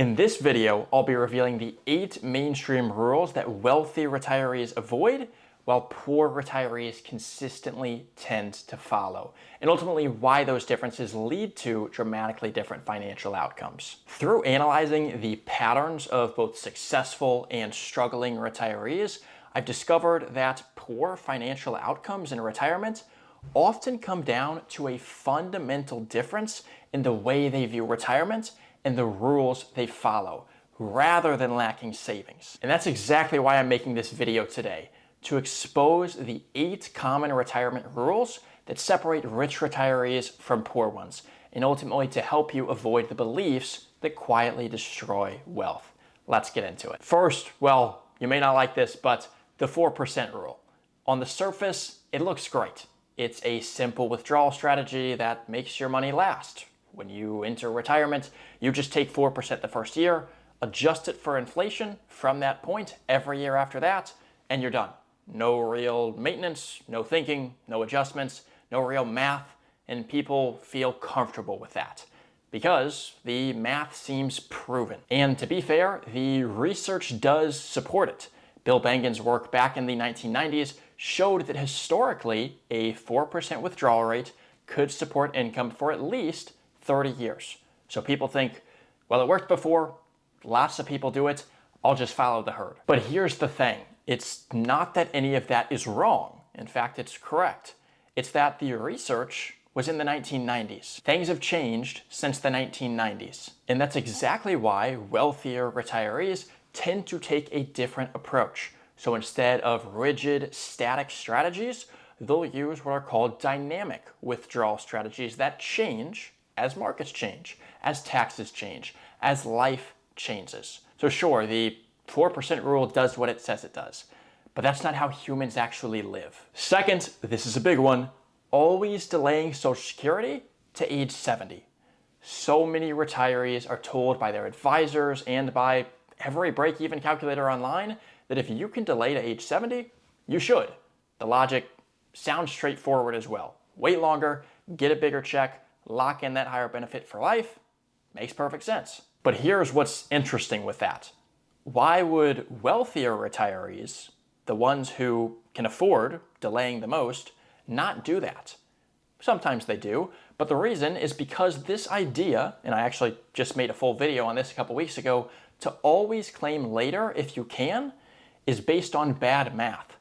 In this video, I'll be revealing the 8 mainstream rules that wealthy retirees avoid while poor retirees consistently tend to follow, and ultimately why those differences lead to dramatically different financial outcomes. Through analyzing the patterns of both successful and struggling retirees, I've discovered that poor financial outcomes in retirement often come down to a fundamental difference in the way they view retirement and the rules they follow, rather than lacking savings. And that's exactly why I'm making this video today, to expose the 8 common retirement rules that separate rich retirees from poor ones, and ultimately to help you avoid the beliefs that quietly destroy wealth. Let's get into it. First, well, you may not like this, but the 4% rule. On the surface, it looks great. It's a simple withdrawal strategy that makes your money last. When you enter retirement, you just take 4% the first year, adjust it for inflation from that point every year after that, and you're done. No real maintenance, no thinking, no adjustments, no real math, and people feel comfortable with that because the math seems proven. And to be fair, the research does support it. Bill Bengen's work back in the 1990s showed that historically, a 4% withdrawal rate could support income for at least 30 years. So people think, well, it worked before, lots of people do it, I'll just follow the herd. But here's the thing, it's not that any of that is wrong. In fact, it's correct. It's that the research was in the 1990s. Things have changed since the 1990s. And that's exactly why wealthier retirees tend to take a different approach. So instead of rigid, static strategies, they'll use what are called dynamic withdrawal strategies that change as markets change, as taxes change, as life changes. So sure, the 4% rule does what it says it does, but that's not how humans actually live. Second, this is a big one, always delaying Social Security to age 70. So many retirees are told by their advisors and by every break-even calculator online that if you can delay to age 70, you should. The logic sounds straightforward as well. Wait longer, get a bigger check, lock in that higher benefit for life. Makes perfect sense. But here's what's interesting with that. Why would wealthier retirees, the ones who can afford delaying the most, not do that? Sometimes they do, but the reason is because this idea, and I actually just made a full video on this a couple weeks ago, to always claim later if you can, is based on bad math.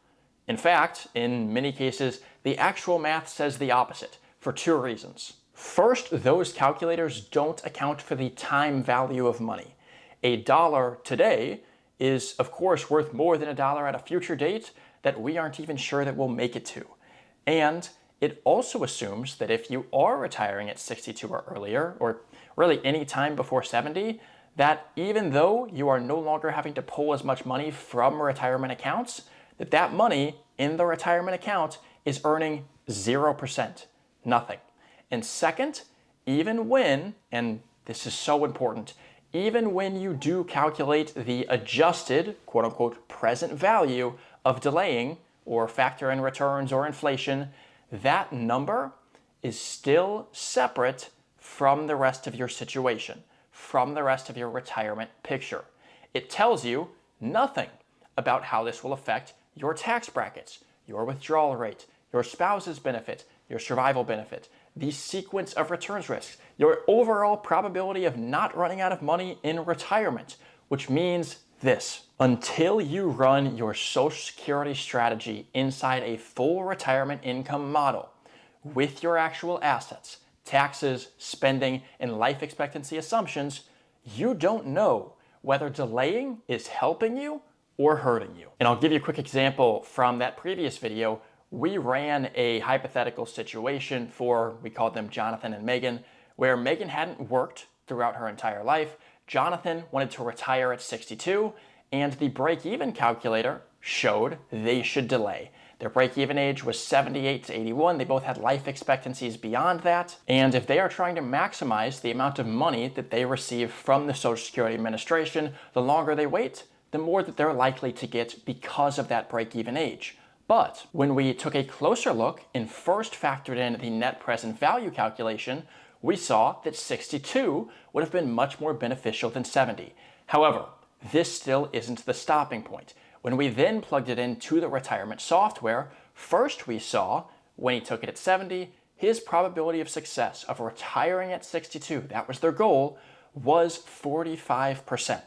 In fact, in many cases, the actual math says the opposite for 2 reasons. First, those calculators don't account for the time value of money. $1 today is, of course, worth more than $1 at a future date that we aren't even sure that we'll make it to. And it also assumes that if you are retiring at 62 or earlier, or really any time before 70, that even though you are no longer having to pull as much money from retirement accounts, that money in the retirement account is earning 0%, nothing. And second, even when, and this is so important, even when you do calculate the adjusted, quote unquote, present value of delaying or factor in returns or inflation, that number is still separate from the rest of your situation, from the rest of your retirement picture. It tells you nothing about how this will affect your tax brackets, your withdrawal rate, your spouse's benefit, your survival benefit, the sequence of returns risks, your overall probability of not running out of money in retirement, which means this. Until you run your Social Security strategy inside a full retirement income model with your actual assets, taxes, spending, and life expectancy assumptions, you don't know whether delaying is helping you or hurting you. And I'll give you a quick example from that previous video. We ran a hypothetical situation for, we called them Jonathan and Megan, where Megan hadn't worked throughout her entire life. Jonathan wanted to retire at 62, and the break-even calculator showed they should delay. Their break-even age was 78 to 81. They both had life expectancies beyond that. And if they are trying to maximize the amount of money that they receive from the Social Security Administration, the longer they wait, the more that they're likely to get because of that break-even age. But when we took a closer look and first factored in the net present value calculation, we saw that 62 would have been much more beneficial than 70. However, this still isn't the stopping point. When we then plugged it into the retirement software, first we saw, when he took it at 70, his probability of success of retiring at 62, that was their goal, was 45%.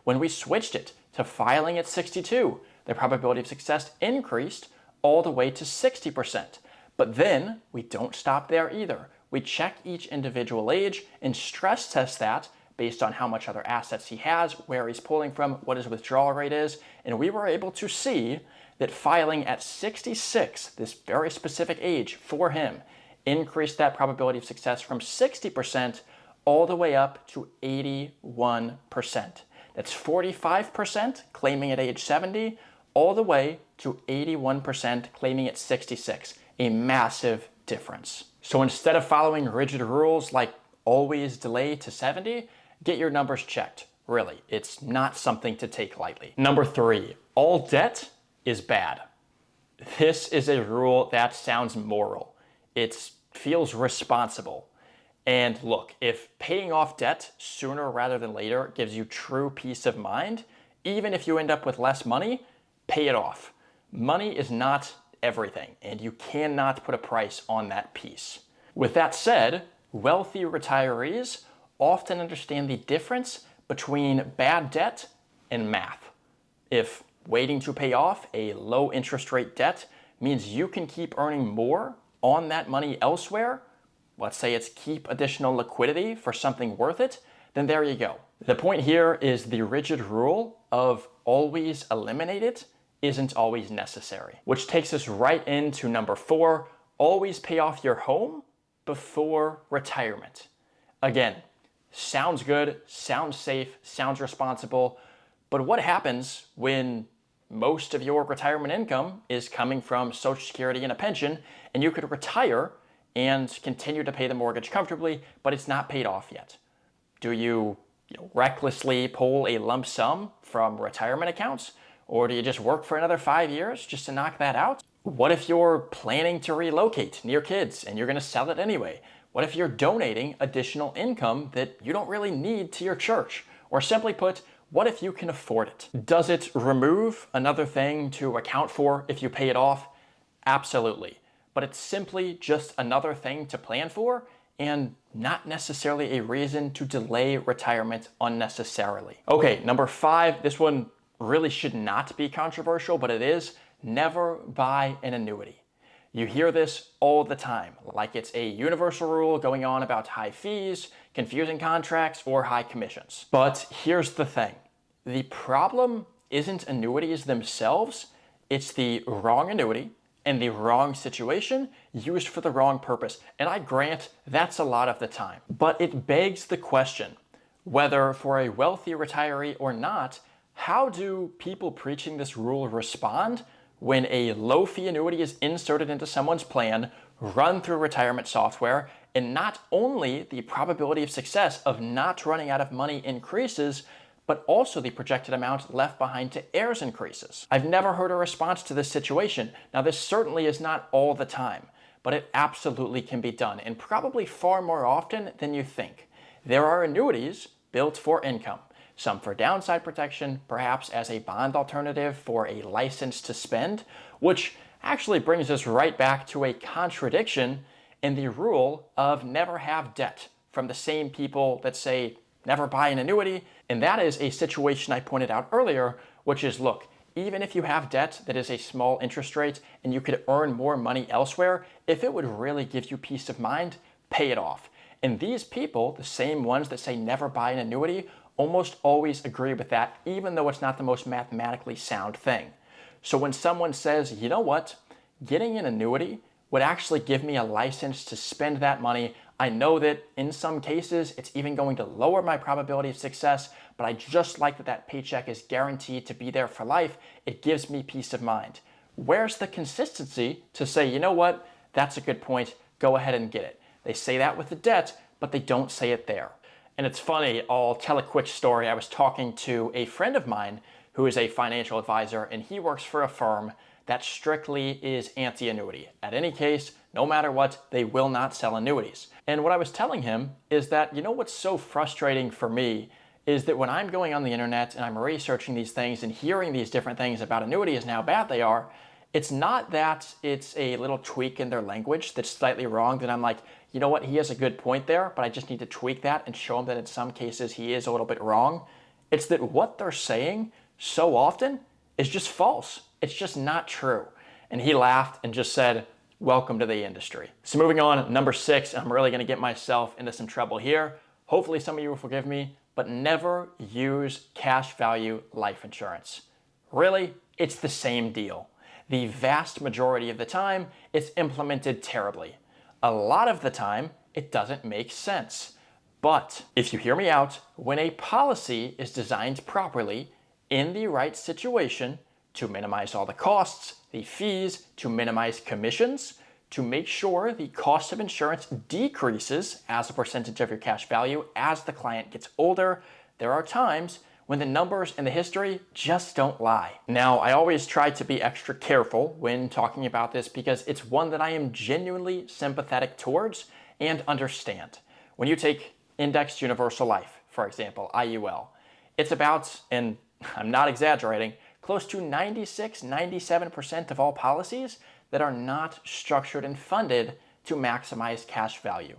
When we switched it to filing at 62, the probability of success increased all the way to 60%. But then we don't stop there either. We check each individual age and stress test that based on how much other assets he has, where he's pulling from, what his withdrawal rate is, and we were able to see that filing at 66, this very specific age for him, increased that probability of success from 60% all the way up to 81%. That's 45% claiming at age 70, all the way to 81% claiming at 66. A massive difference. So instead of following rigid rules like always delay to 70, get your numbers checked. Really, it's not something to take lightly. Number 3, all debt is bad. This is a rule that sounds moral. It feels responsible. And look, if paying off debt sooner rather than later gives you true peace of mind, even if you end up with less money, pay it off. Money is not everything, and you cannot put a price on that peace. With that said, wealthy retirees often understand the difference between bad debt and math. If waiting to pay off a low interest rate debt means you can keep earning more on that money elsewhere, let's say it's keep additional liquidity for something worth it, then there you go. The point here is the rigid rule of always eliminate it isn't always necessary, which takes us right into number 4, always pay off your home before retirement. Again, sounds good, sounds safe, sounds responsible, but what happens when most of your retirement income is coming from Social Security and a pension, and you could retire and continue to pay the mortgage comfortably, but it's not paid off yet? Do you recklessly pull a lump sum from retirement accounts? Or do you just work for another 5 years just to knock that out? What if you're planning to relocate near kids and you're going to sell it anyway? What if you're donating additional income that you don't really need to your church? Or simply put, what if you can afford it? Does it remove another thing to account for if you pay it off? Absolutely. But it's simply just another thing to plan for and not necessarily a reason to delay retirement unnecessarily. Okay, number 5, this one really should not be controversial, but it is: never buy an annuity. You hear this all the time, like it's a universal rule going on about high fees, confusing contracts, or high commissions. But here's the thing. The problem isn't annuities themselves, it's the wrong annuity and the wrong situation used for the wrong purpose. And I grant that's a lot of the time. But it begs the question, whether for a wealthy retiree or not, how do people preaching this rule respond when a low-fee annuity is inserted into someone's plan, run through retirement software, and not only the probability of success of not running out of money increases, but also the projected amount left behind to heirs increases? I've never heard a response to this situation. Now, this certainly is not all the time, but it absolutely can be done, and probably far more often than you think. There are annuities built for income. Some for downside protection, perhaps as a bond alternative for a license to spend, which actually brings us right back to a contradiction in the rule of never have debt from the same people that say never buy an annuity. And that is a situation I pointed out earlier, which is, look, even if you have debt that is a small interest rate and you could earn more money elsewhere, if it would really give you peace of mind, pay it off. And these people, the same ones that say never buy an annuity, almost always agree with that, even though it's not the most mathematically sound thing. So when someone says, you know what, getting an annuity would actually give me a license to spend that money, I know that in some cases it's even going to lower my probability of success, but I just like that that paycheck is guaranteed to be there for life. It gives me peace of mind. Where's the consistency to say, you know what, that's a good point, go ahead and get it? They say that with the debt, but they don't say it there. And it's funny, I'll tell a quick story. I was talking to a friend of mine who is a financial advisor, and he works for a firm that strictly is anti-annuity. At any case, no matter what, they will not sell annuities. And what I was telling him is that, what's so frustrating for me is that when I'm going on the internet and I'm researching these things and hearing these different things about annuities and how bad they are, it's not that it's a little tweak in their language that's slightly wrong that I'm like, you know what, he has a good point there, but I just need to tweak that and show him that in some cases he is a little bit wrong. It's that what they're saying so often is just false. It's just not true. And he laughed and just said, welcome to the industry. So moving on, number 6, I'm really gonna get myself into some trouble here. Hopefully some of you will forgive me, but never use cash value life insurance. Really, it's the same deal. The vast majority of the time, it's implemented terribly. A lot of the time, it doesn't make sense. But if you hear me out, when a policy is designed properly in the right situation to minimize all the costs, the fees, to minimize commissions, to make sure the cost of insurance decreases as a percentage of your cash value as the client gets older, there are times when the numbers and the history just don't lie. Now, I always try to be extra careful when talking about this because it's one that I am genuinely sympathetic towards and understand. When you take Indexed Universal Life, for example, IUL, it's about, and I'm not exaggerating, close to 96-97% of all policies that are not structured and funded to maximize cash value.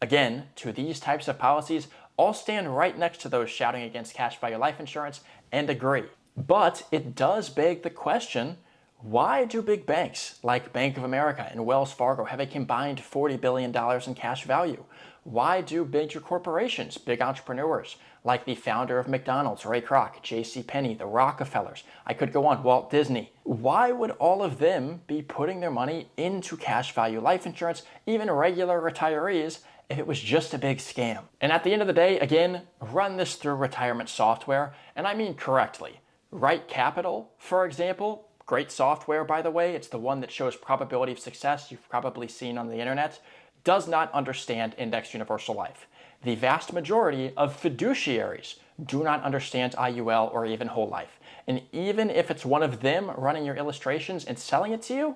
Again, to these types of policies, I'll stand right next to those shouting against cash value life insurance and agree. But it does beg the question, why do big banks like Bank of America and Wells Fargo have a combined $40 billion in cash value? Why do major corporations, big entrepreneurs, like the founder of McDonald's, Ray Kroc, J.C. Penney, the Rockefellers, I could go on, Walt Disney, why would all of them be putting their money into cash value life insurance, even regular retirees, if it was just a big scam? And at the end of the day, again, run this through retirement software, and I mean correctly. Right Capital, for example, great software, by the way, it's the one that shows probability of success you've probably seen on the internet, does not understand Indexed Universal Life. The vast majority of fiduciaries do not understand IUL or even whole life. And even if it's one of them running your illustrations and selling it to you,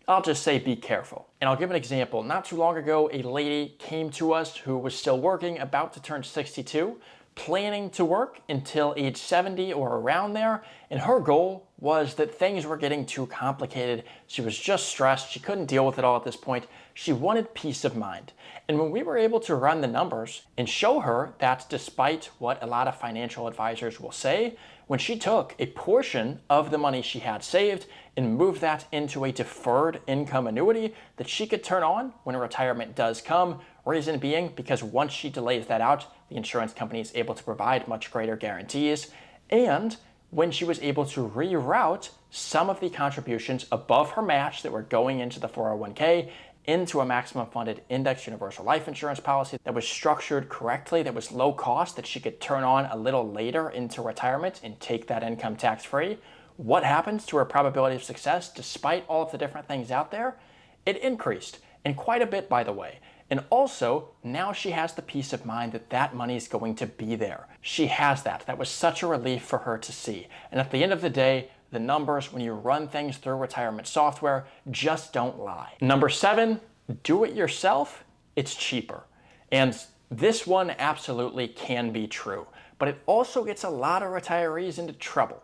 I'll just say be careful. And I'll give an example. Not too long ago, a lady came to us who was still working, about to turn 62, planning to work until age 70 or around there, and her goal was that things were getting too complicated. She was just stressed. She couldn't deal with it all at this point. She wanted peace of mind. And when we were able to run the numbers and show her that despite what a lot of financial advisors will say, when she took a portion of the money she had saved and moved that into a deferred income annuity that she could turn on when retirement does come, reason being because once she delays that out, the insurance company is able to provide much greater guarantees, and when she was able to reroute some of the contributions above her match that were going into the 401k into a maximum funded indexed universal life insurance policy that was structured correctly, that was low cost, that she could turn on a little later into retirement and take that income tax free, what happens to her probability of success despite all of the different things out there? It increased, and quite a bit, by the way. And also, now she has the peace of mind that that money is going to be there. She has that. That was such a relief for her to see. And at the end of the day, the numbers, when you run things through retirement software, just don't lie. Number 7, do it yourself. It's cheaper. And this one absolutely can be true, but it also gets a lot of retirees into trouble.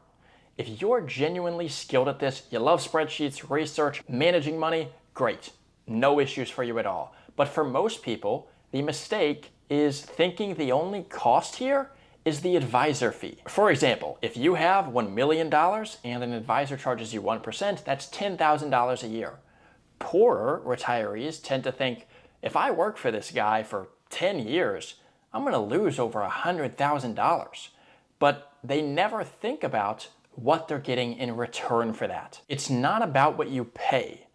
If you're genuinely skilled at this, you love spreadsheets, research, managing money, great. No issues for you at all. But for most people, the mistake is thinking the only cost here is the advisor fee. For example, if you have $1 million and an advisor charges you 1%, that's $10,000 a year. Poorer retirees tend to think, if I work for this guy for 10 years, I'm gonna lose over $100,000. But they never think about what they're getting in return for that. It's not about what you pay.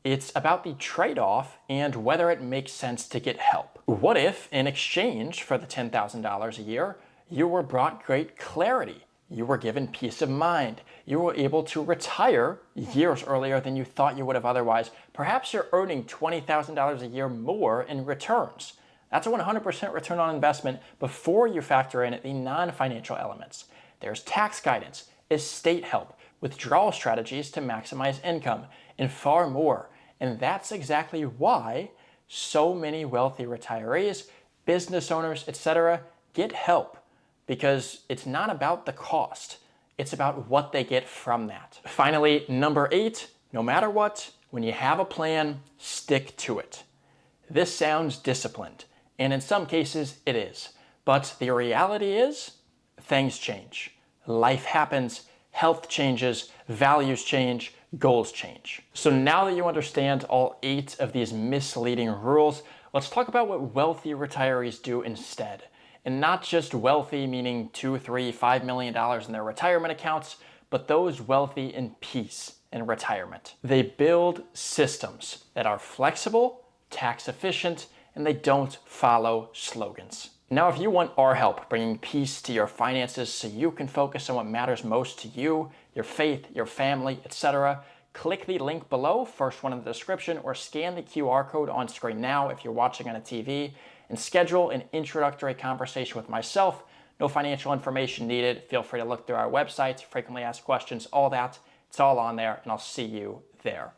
It's about the trade-off and whether it makes sense to get help. What if, in exchange for the $10,000 a year, you were brought great clarity? You were given peace of mind. You were able to retire years earlier than you thought you would have otherwise. Perhaps you're earning $20,000 a year more in returns. That's a 100% return on investment before you factor in the non-financial elements. There's tax guidance, estate help, withdrawal strategies to maximize income, and far more. And that's exactly why so many wealthy retirees, business owners, etc., get help, because it's not about the cost. It's about what they get from that. Finally, number 8, no matter what, when you have a plan, stick to it. This sounds disciplined, and in some cases it is. But the reality is, things change. Life happens, health changes, values change, goals change. So now that you understand all 8 of these misleading rules, let's talk about what wealthy retirees do instead. And not just wealthy, meaning $2, $3, $5 million in their retirement accounts, but those wealthy in peace in retirement. They build systems that are flexible, tax efficient, and they don't follow slogans. Now, if you want our help bringing peace to your finances so you can focus on what matters most to you, your faith, your family, etc., click the link below, first one in the description, or scan the QR code on screen now if you're watching on a TV, and schedule an introductory conversation with myself. No financial information needed. Feel free to look through our website, frequently asked questions, all that. It's all on there, and I'll see you there.